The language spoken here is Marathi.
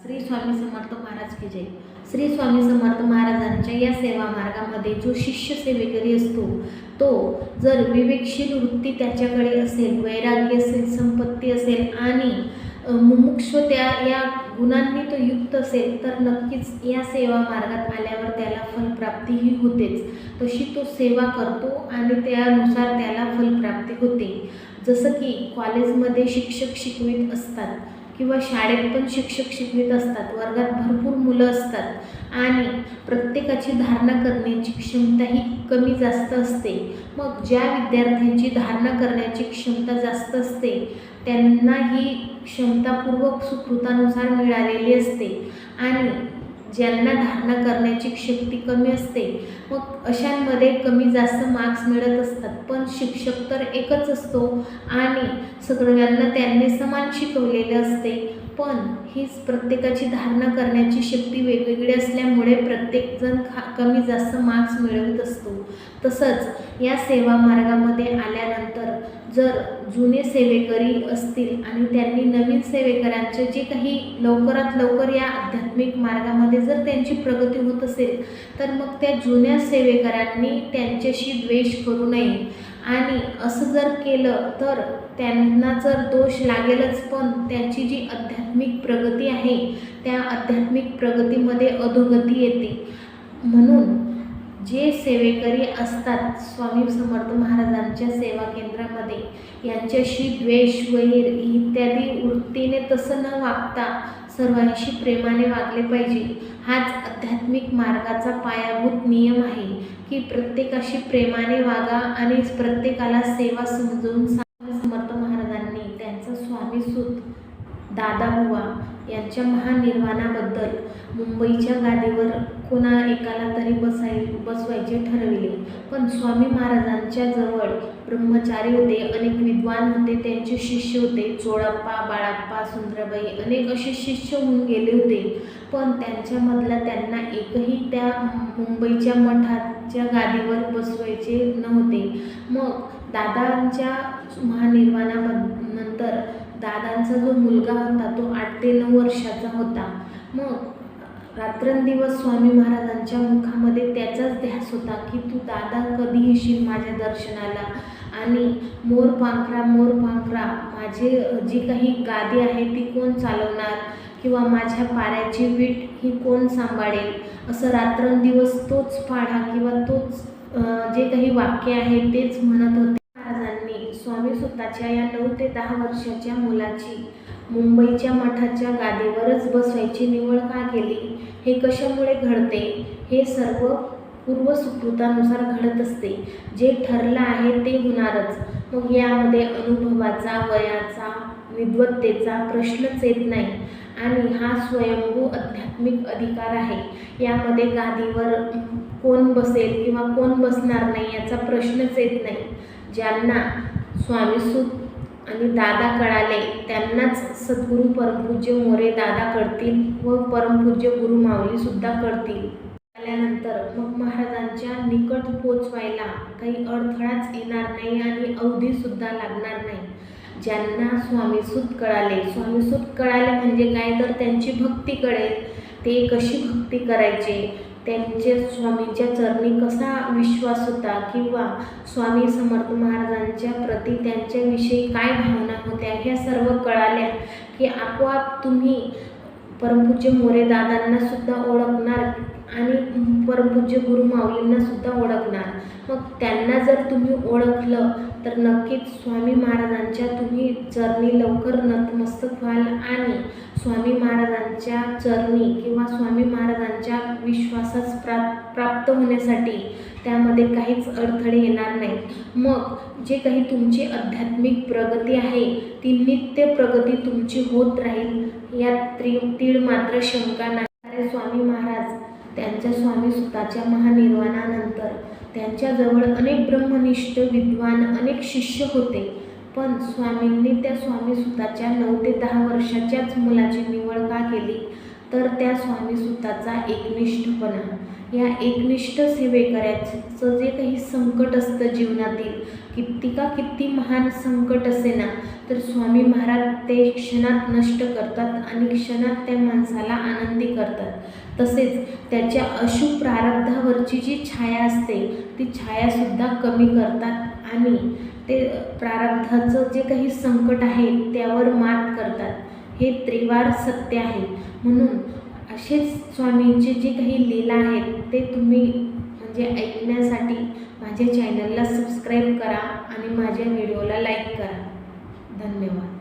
श्री स्वामी समर्थ महाराज की जय। श्री स्वामी समर्थ महाराजांच्या या सेवा मार्गामध्ये जो शिष्य सेवेकरी असतो तो जर विवेकशील वृत्ती त्याच्याकडे असेल, वैराग्य असेल, संपत्ती असेल आणि मुमुक्षु या गुणांनी तो युक्त असेल तर नक्कीच या सेवा मार्गात आल्यावर त्याला फलप्राप्ती ही होतेच। तशी तो सेवा करतो आणि त्यानुसार त्याला फलप्राप्ती होते। जसं की कॉलेजमध्ये शिक्षक शिकवित असतात किंवा शाळेत पण शिक्षक शिकवित असतात, वर्गात भरपूर मुलं असतात आणि प्रत्येकाची धारणा करण्याची क्षमता ही कमी जास्त असते। मग ज्या विद्यार्थ्यांची धारणा करण्याची क्षमता जास्त असते त्यांना ही क्षमता पूर्व सुकृतानुसार मिळालेली असते आणि ज्यांना धारणा करण्याची शक्ती कमी असते मग अशांमध्ये कमी जास्त मार्क्स मिळत असतात। पण शिक्षक तर एकच असतो आणि सगळ्यांना त्यांनी समान शिकवलेले असते, पण हीच प्रत्येकाची धारणा करण्याची शक्ती वेगवेगळी असल्यामुळे प्रत्येकजण कमी जास्त मार्क्स मिळवत असतो। तसंच या सेवा मार्गामध्ये आल्यानंतर जर जुने सेवेकरी असतील आणि त्यांनी नवीन सेवेकऱ्यांचे जे काही लवकरात लवकर या आध्यात्मिक मार्गामध्ये जर त्यांची प्रगती होत असेल तर मग त्या जुन्या सेवेकऱ्यांनी त्यांच्याशी द्वेष करू नये आणि असं जर केलं तर त्यांना जर दोष लागेलच, पण त्यांची जी आध्यात्मिक प्रगती आहे त्या आध्यात्मिक प्रगतीमध्ये अधोगती येते। म्हणून जे सेवेकरी असतात स्वामी समर्थ महाराजांच्या सेवा केंद्रामध्ये यांच्याशी द्वेष, वैर इत्यादी वृत्तीने तसं न वागता सर्वांशी प्रेमाने वागले पाहिजे। हाच आध्यात्मिक मार्गाचा पायाभूत नियम आहे की प्रत्येकाशी प्रेमाने वागा आणि प्रत्येकाला सेवा समजून स्वामी समर्थ महाराजांनी त्यांचा स्वामीसूत दादाबुवा यांच्या महानिर्वाणाबद्दल मुंबईच्या गादीवर कोणा एकाला तरी बसवायचे ठरविले। पण स्वामी महाराजांच्या जवळ ब्रह्मचारी होते, अनेक विद्वान होते, त्यांचे शिष्य होते, चोळप्पा, बाळप्पा, सुंदराबाई अनेक असे शिष्य होऊन गेले होते, पण त्यांच्यामधला त्यांना एकही त्या मुंबईच्या मठाच्या गादीवर बसवायचे नव्हते। मग दादांच्या महानिर्वाणानंतर दादांचा जो मुलगा होता तो 8 ते 9 वर्षाचा होता। मग रात्रंदिवस स्वामी महाराजांच्या मुखामध्ये त्याचाच ध्यास होता की तू दादा कधी येशील माझ्या दर्शनाला आणि मोर पांखरा माझे जी काही गादी आहे ती कोण चालवणार किंवा माझ्या पाऱ्याची वीट ही कोण सांभाळेल, असं रात्रंदिवस तोच पाढा किंवा तोच जे काही वाक्य आहे तेच म्हणत होते। महाराजांनी स्वामीसुताच्या या 9 ते 10 वर्षाच्या मुलाची मुंबईच्या मठाच्या गादीवरच बसवायची निवड का केली, हे कशामुळे घडते, हे सर्व पूर्वसुकृतानुसार घडत असते। जे ठरलं आहे ते होणारच। मग यामध्ये अनुभवाचा, वयाचा, विद्वत्तेचा प्रश्नच येत नाही आणि हा स्वयंभू आध्यात्मिक अधिकार आहे। यामध्ये गादीवर कोण बसेल किंवा कोण बसणार नाही याचा प्रश्नच येत नाही। ज्यांना स्वामीसूत आणि दादा कळाले त्यांनाच सद्गुरू परमपूज्य मोरे दादा कळतील व परमपूज्य गुरु माऊलीसुद्धा कळतील। आल्यानंतर मग महाराजांच्या निकट पोचवायला काही अडथळाच येणार नाही आणि अवधीसुद्धा लागणार नाही। ज्यांना स्वामीसूत कळाले म्हणजे काय तर त्यांची भक्ती कळेल, ते कशी भक्ती करायचे, त्यांचे स्वामींच्या चरणी कसा विश्वास होता किंवा स्वामी समर्थ महाराजांच्या प्रती त्यांच्याविषयी काय भावना होत्या, ह्या सर्व कळाल्या की आपोआप तुम्ही परमपूज्य मोरे दादांना सुद्धा ओळखणार आणि परमपूज्य गुरु माऊलींना सुद्धा ओळखणार। मग त्यांना जर तुम्ही ओळखलं तर नक्कीच स्वामी महाराजांच्या तुम्ही चरणी लवकर नतमस्तक व्हाल आणि स्वामी महाराजांच्या चरणी किंवा स्वामी महाराजांच्या विश्वासास प्राप्त होण्यासाठी त्यामध्ये काहीच अडथळे येणार नाही। मग जे काही तुमची आध्यात्मिक प्रगती आहे ती नित्य प्रगती तुमची होत राहील, यात तीळ मात्र शंका नाही। स्वामी महाराज त्यांच्या स्वामीसुताच्या महानिर्वाणानंतर त्यांच्याजवळ अनेक ब्रह्मनिष्ठ विद्वान अनेक शिष्य होते, पण स्वामींनी त्या स्वामीसुताच्या 9 ते 10 वर्षाच्याच मुलाची निवड का केली तर त्या स्वामीसुताचा एकनिष्ठपणा, या एकनिष्ठ सेवेकऱ्याचं जे काही संकट असतं जीवनातील, किती महान संकट असे ना, तर स्वामी महाराज ते क्षणात नष्ट करतात आणि क्षणात त्या माणसाला आनंदी करतात। तसेच त्याच्या अशुभ प्रारब्धावरची जी छाया असते ती छायासुद्धा कमी करतात आणि ते प्रारब्धाचं जे काही संकट आहे त्यावर मात करतात। हे त्रिवार सत्य आहे। म्हणून असेच स्वामींचे जे काही लीला आहेत ते तुम्ही म्हणजे ऐकण्यासाठी माझ्या चॅनलला सबस्क्राईब करा आणि माझ्या व्हिडिओला लाईक करा। धन्यवाद।